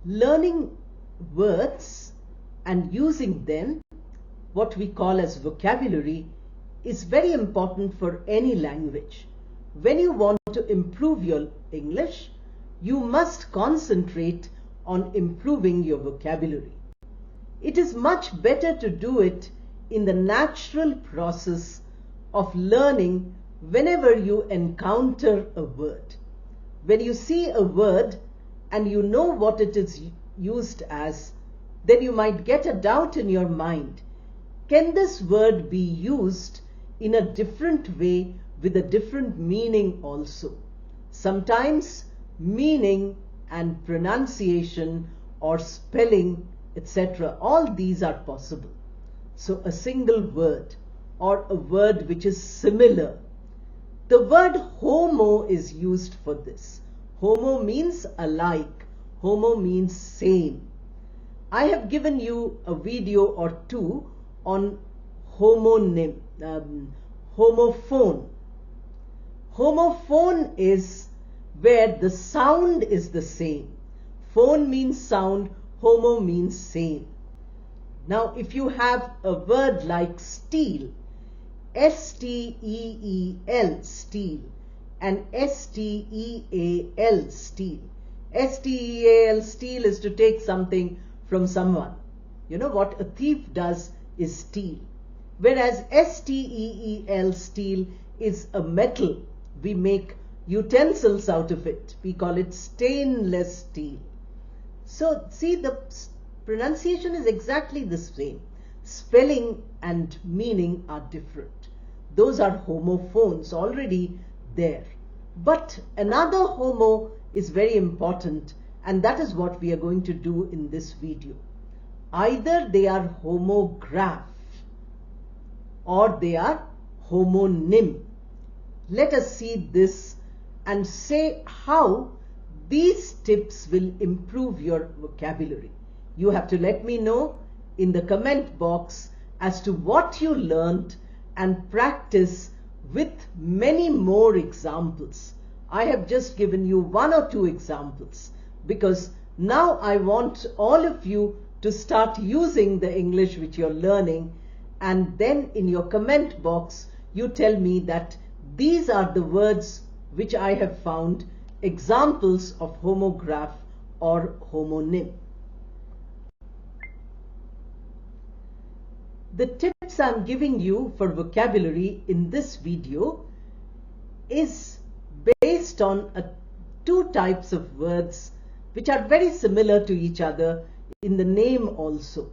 Learning words and using them, what we call as vocabulary, is very important for any language. When you want to improve your English, you must concentrate on improving your vocabulary. It is much better to do it in the natural process of learning whenever you encounter a word. When you see a word and you know what it is used as, then you might get a doubt in your mind. Can this word be used in a different way with a different meaning also? Sometimes meaning and pronunciation or spelling, etc., all these are possible. So a single word or a word which is similar. The word homo is used for this. Homo means alike. Homo means same. I have given you a video or two on homonym, homophone. Homophone is where the sound is the same. Phone means sound, homo means same. Now if you have a word like steel, S-T-E-E-L, steel, and S-T-E-A-L, steel. S-T-E-A-L, steel is to take something from someone. You know what a thief does is steal. Whereas S-T-E-E-L, steel, is a metal. We make utensils out of it. We call it stainless steel. So see, the pronunciation is exactly the same. Spelling and meaning are different. Those are homophones already there. But another homo is very important, and that is what we are going to do in this video. Either they are homograph or they are homonym. Let us see this and say how these tips will improve your vocabulary. You have to let me know in the comment box as to what you learned and practice with many more examples. I have just given you one or two examples because now I want all of you to start using the English which you're learning, and then in your comment box you tell me that these are the words which I have found examples of homograph or homonym. The tips I'm giving you for vocabulary in this video is based on two types of words which are very similar to each other in the name also,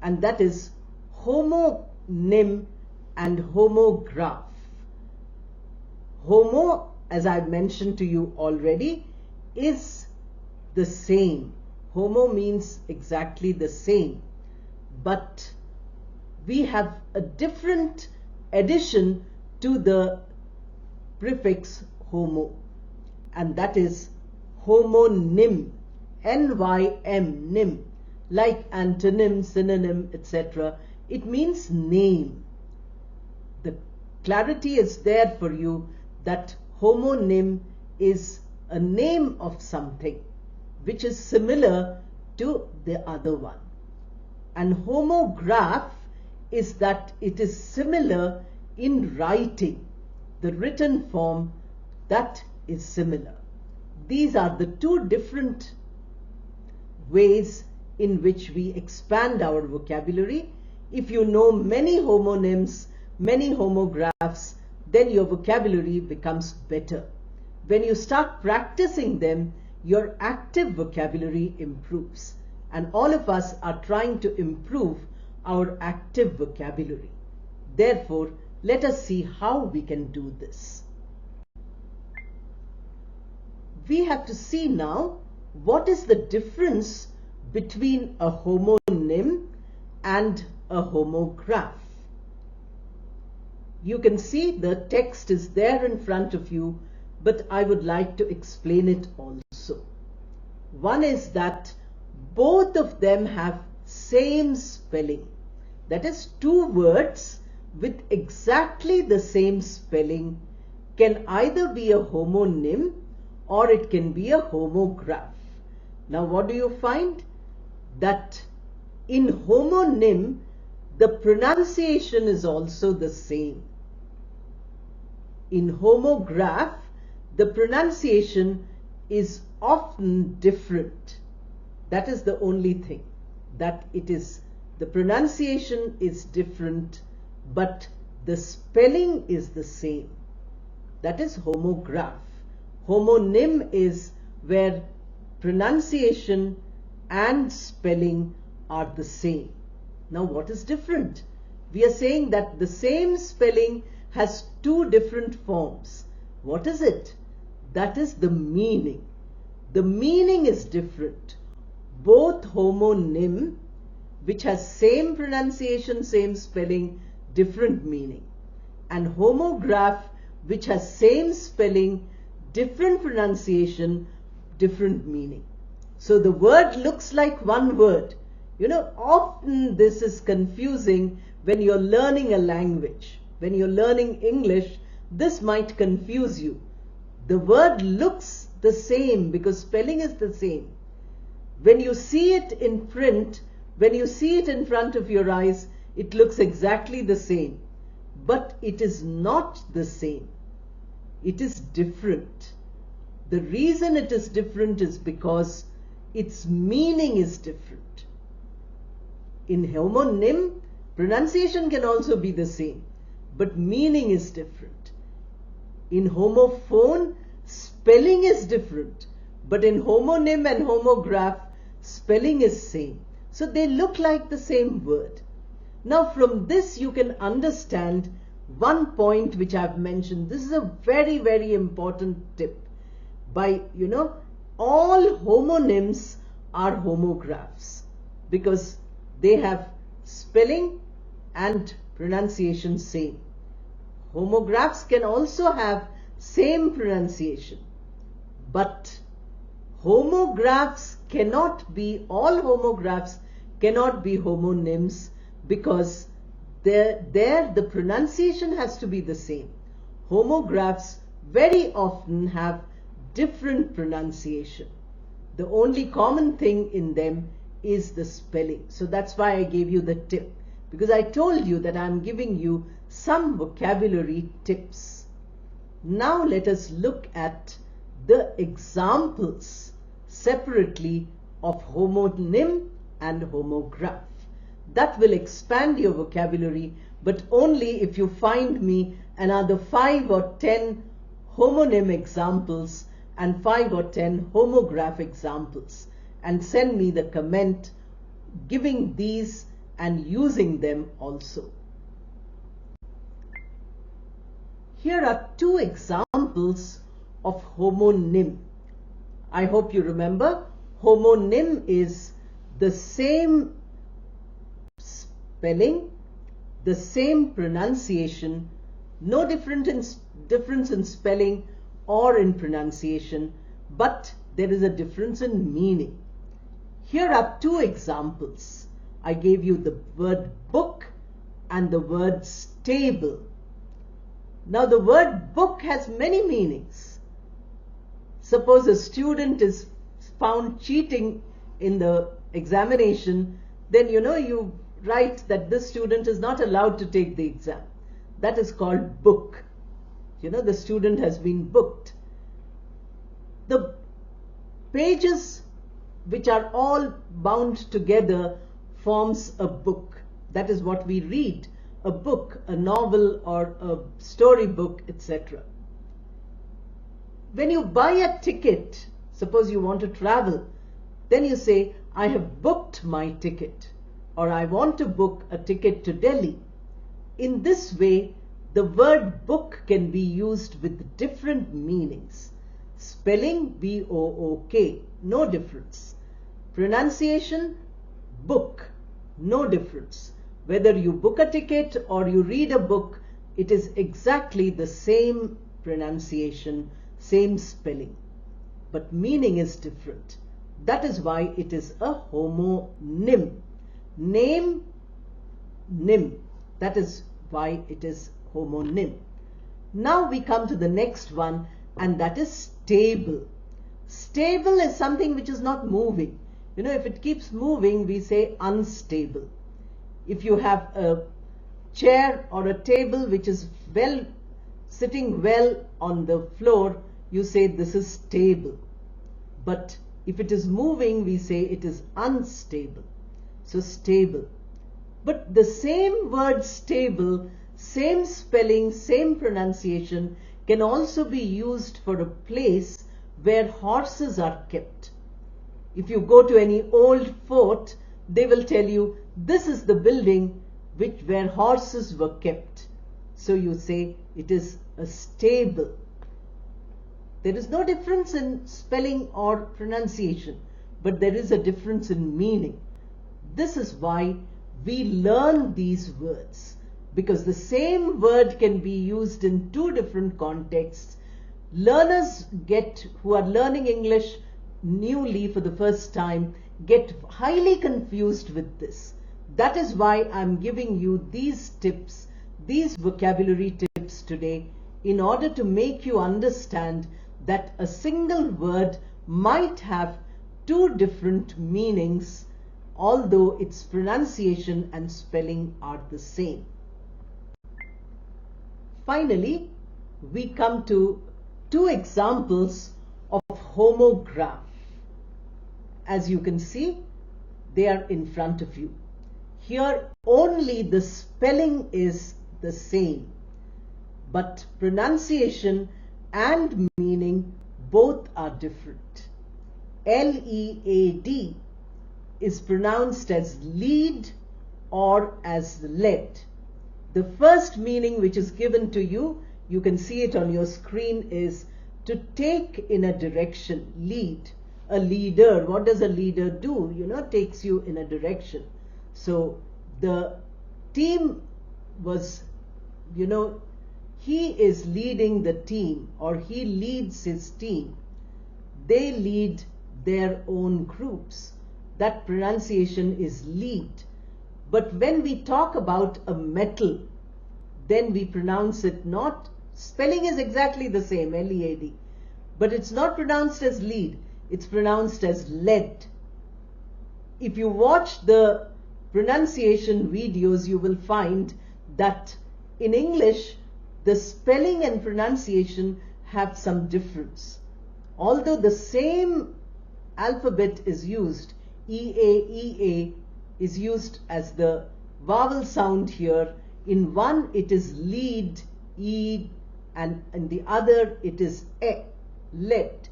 and that is homonym and homograph. Homo, as I've mentioned to you already, is the same. Homo means exactly the same, but we have a different addition to the prefix homo, and that is homonym, N-Y-M, nym, like antonym, synonym, etc. It means name. The clarity is there for you that homonym is a name of something which is similar to the other one, and homograph is that it is similar in writing, the written form that is similar. These are the two different ways in which we expand our vocabulary. If you know many homonyms, many homographs, then your vocabulary becomes better. When you start practicing them, your active vocabulary improves. And all of us are trying to improve our active vocabulary. Therefore, let us see how we can do this. We have to see now what is the difference between a homonym and a homograph. You can see the text is there in front of you, but I would like to explain it also. One is that both of them have same spelling. That is, two words with exactly the same spelling can either be a homonym or it can be a homograph. Now what do you find? That in homonym, the pronunciation is also the same. In homograph, the pronunciation is often different. That is the only thing, that the pronunciation is different, but the spelling is the same. That is homograph. Homonym is where pronunciation and spelling are the same. Now what is different? We are saying that the same spelling has two different forms. What is it? That is the meaning. The meaning is different. Both homonym, which has same pronunciation, same spelling, different meaning, and homograph, which has same spelling, different pronunciation, different meaning. So the word looks like one word. You know, often this is confusing when you're learning a language. When you're learning English, this might confuse you. The word looks the same because spelling is the same. When you see it in print, when you see it in front of your eyes, it looks exactly the same. But it is not the same. It is different. The reason it is different is because its meaning is different. In homonym, pronunciation can also be the same, but meaning is different. In homophone, spelling is different, but in homonym and homograph, spelling is same. So they look like the same word. Now from this you can understand one point which I've mentioned. This is a very, very important tip. All homonyms are homographs because they have spelling and pronunciation same. Homographs can also have same pronunciation, but homographs cannot be, all homographs cannot be homonyms because the pronunciation has to be the same. Homographs very often have different pronunciation. The only common thing in them is the spelling. So that's why I gave you the tip, because I told you that I'm giving you some vocabulary tips. Now let us look at the examples separately of homonym and homograph. That will expand your vocabulary, but only if you find me another 5 or 10 homonym examples and 5 or 10 homograph examples, and send me the comment giving these and using them also. Here are 2 examples of homonym. I hope you remember, homonym is the same spelling, the same pronunciation, no difference in spelling or in pronunciation, but there is a difference in meaning. Here are 2 examples. I gave you the word book and the word stable. Now the word book has many meanings. Suppose a student is found cheating in the examination, then you write that this student is not allowed to take the exam. That is called book. The student has been booked. The pages which are all bound together forms a book. That is what we read, a book, a novel or a storybook, etc. When you buy a ticket, suppose you want to travel, then you say, I have booked my ticket, or I want to book a ticket to Delhi. In this way, the word book can be used with different meanings. Spelling B-O-O-K, no difference. Pronunciation, book, no difference. Whether you book a ticket or you read a book, it is exactly the same pronunciation, same spelling, but meaning is different. That is why it is a homonym. Name, nym. That is why it is homonym. Now we come to the next one, and that is stable. Stable is something which is not moving. You know, if it keeps moving, we say unstable. If you have a chair or a table which is sitting well on the floor, you say this is stable. But if it is moving, we say it is unstable. So stable. But the same word stable, same spelling, same pronunciation, can also be used for a place where horses are kept. If you go to any old fort, they will tell you this is the building where horses were kept. So you say it is a stable. There is no difference in spelling or pronunciation, but there is a difference in meaning. This is why we learn these words, because the same word can be used in two different contexts. Learners who are learning English newly for the first time get highly confused with this. That is why I'm giving you these tips, these vocabulary tips today, in order to make you understand that a single word might have two different meanings, although its pronunciation and spelling are the same. Finally, we come to two examples of homograph. As you can see, they are in front of you. Here only the spelling is the same, but pronunciation and meaning both are different. L-E-A-D is pronounced as lead or as lead. The first meaning which is given to you, you can see it on your screen, is to take in a direction, lead. A leader, what does a leader do? You know, takes you in a direction. So the team was, you know, he is leading the team, or he leads his team. They lead their own groups. That pronunciation is lead. But when we talk about a metal, then we pronounce it not, spelling is exactly the same, L-E-A-D, but it's not pronounced as lead, it's pronounced as lead. If you watch the pronunciation videos, you will find that in English, the spelling and pronunciation have some difference. Although the same alphabet is used, E-A is used as the vowel sound here. In one it is lead, E, and in the other it is E, lead.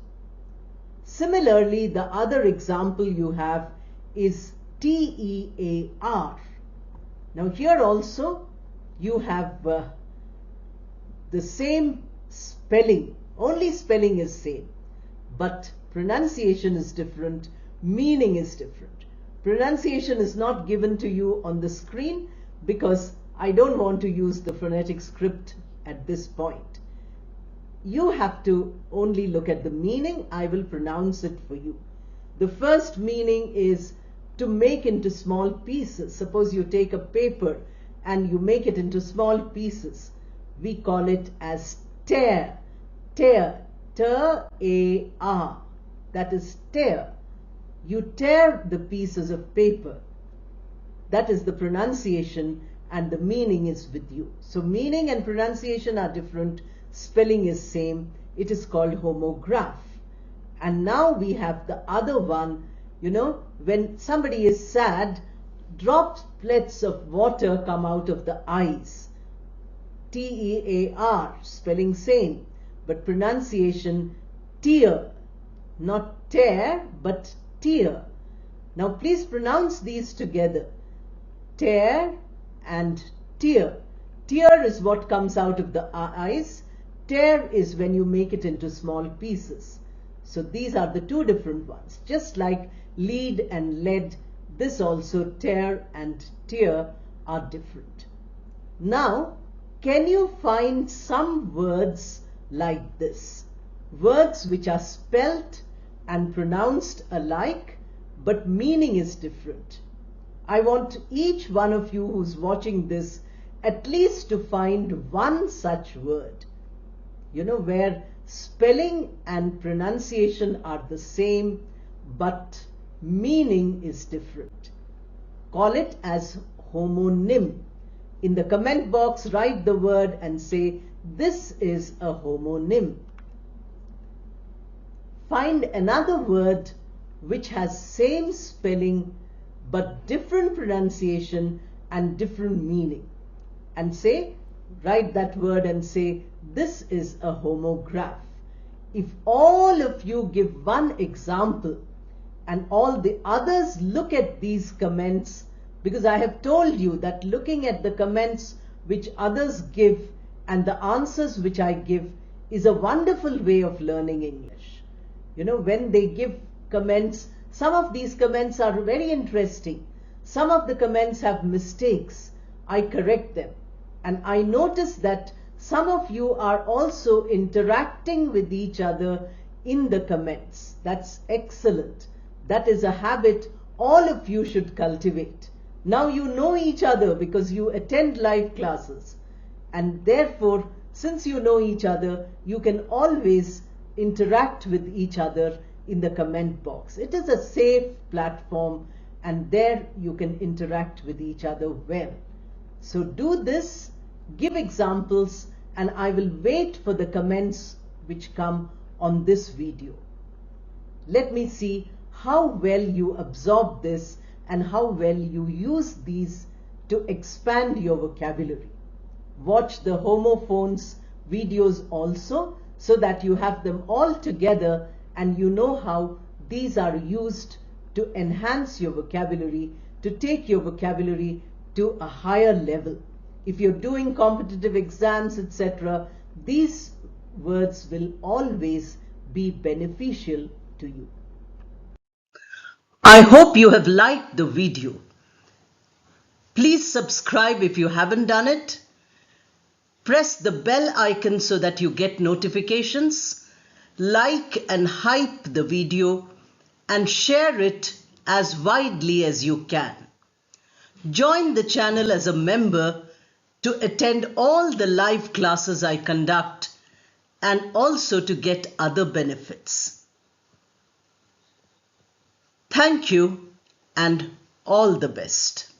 Similarly, the other example you have is T-E-A-R. Now here also you have the same spelling, only spelling is same, but pronunciation is different, meaning is different. Pronunciation is not given to you on the screen because I don't want to use the phonetic script at this point. You have to only look at the meaning. I will pronounce it for you. The first meaning is to make into small pieces. Suppose you take a paper and you make it into small pieces. We call it as tear. Tear. T-A-R. That is tear. You tear the pieces of paper. That is the pronunciation, and the meaning is with you. So meaning and pronunciation are different. Spelling is same. It is called homograph. And now we have the other one. You know, when somebody is sad, droplets of water come out of the eyes. T-E-A-R, spelling same, but pronunciation tear, not tear, but tear. Now please pronounce these together. Tear and tear. Tear is what comes out of the eyes. Tear is when you make it into small pieces. So these are the two different ones. Just like lead and lead, this also tear and tear are different. Now, can you find some words like this? Words which are spelt and pronounced alike, but meaning is different. I want each one of you who's watching this at least to find one such word, you know, where Spelling and pronunciation are the same, but meaning is different. Call it as homonym. In the comment box, write the word and say, this is a homonym. Find another word which has same spelling but different pronunciation and different meaning, and say, write that word and say, this is a homograph. If all of you give one example and all the others look at these comments, because I have told you that looking at the comments which others give and the answers which I give is a wonderful way of learning English. You know, when they give comments, some of these comments are very interesting. Some of the comments have mistakes. I correct them. And I notice that some of you are also interacting with each other in the comments. That's excellent. That is a habit all of you should cultivate. Now you know each other because you attend live classes. And therefore, since you know each other, you can always interact with each other in the comment box. It is a safe platform, and there you can interact with each other well. So do this, give examples, and I will wait for the comments which come on this video. Let me see how well you absorb this and how well you use these to expand your vocabulary. Watch the homophones videos also, so that you have them all together and you know how these are used to enhance your vocabulary, to take your vocabulary to a higher level. If you're doing competitive exams, etc., these words will always be beneficial to you. I hope you have liked the video. Please subscribe if you haven't done it. Press the bell icon so that you get notifications. Like and hype the video and share it as widely as you can. Join the channel as a member to attend all the live classes I conduct and also to get other benefits. Thank you and all the best.